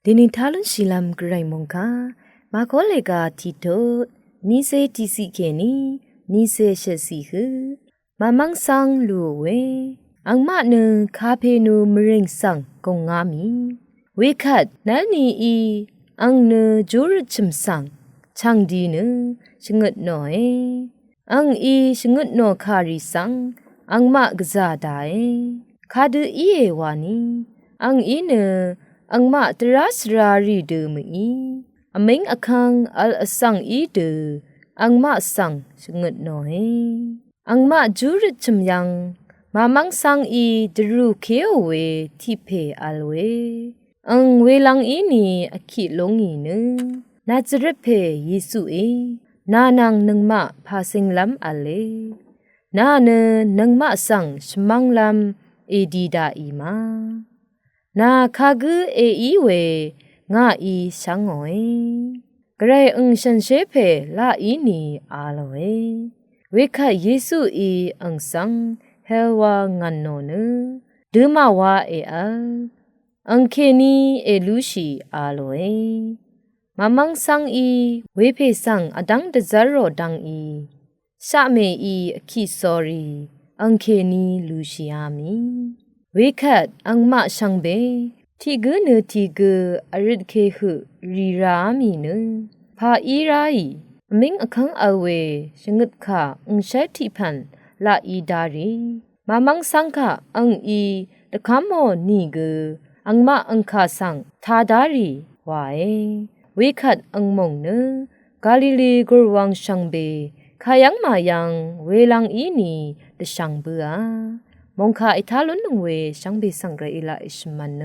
ဒီနီထားလွန်ရှိလမ်ဂရိုင်မုန်ခါမာခေါလေကာတီတိုနီစေတီစီကေနီစေရှက်စီဟုမမန်းဆန်းလူဝဲအင်မနခါဖေနူမရင်ဆန်းကုံငါမီဝေခတ်နဲနီအီအင်နဂျူရချမ်ဆန်းချန်ဒီနရှငတ်နောအေအင်အီရှငတ်နောခါရီဆန်းအင်မကစားဒိုင်ခါဒူအီယေဝါနီအင်အီနအင်မတရစရာရီဒူမီအမင်းအခန်းအလအဆန်းဤဒူအင်မဆန်းရှငတ်နောဟေအင်မဂျူရချမ်ယံမမန်းဆန်းဤဒရူခေဝေတိဖေအလဝေအင်ဝေလန်ဤနီအခီလုံးဤနနာဇရဖေယေစုအေနာနန်နငမဖာစင်လမ်အလေနာနနငမဆန်းရှမန်းလမ်အေဒီဒာဤမာနာခါဂူအေဤဝေငါဤရှန်းငွေဂရေအင်ရှင်ရှေဖေလာဤနီအာလဝေဝေခယေစုဤအင်ဆန်းဟဲဝါငန်နိုနဒုမဝါအေအန်ခေနီအေလူရှိအာလဝေမမန်းဆန်းဤဝေဖေဆန်းအဒန်းတဇရောဒန်းဤရှမေဤအခီဆော်ရီအန်ခေနီလူရှိယာမီဝေခတ်အင်မရှန်ဘေတီဂနတီဂအရစ်ခေဟုရီရာမီနဖာအီရာဤအမင်းအခန်းအဝေရှငတ်ခအင်ရှဲတီဖန်လာဤဒါရီမမန်းဆန်းခအင်ဤတခါမောနီဂအင်မအင်ခါဆန်းသာဒါရီဝါအေဝေခတ်အင်မုံနဂါလိလီဂရဝမ်ရှန်ဘေခါယံမာယံဝေလန်ဤနီတရှန်ဘူအာမုန်ခါအထာလွန်နုံဝေရှန်ဘေဆန်ဂရအီလာအစ်မန်န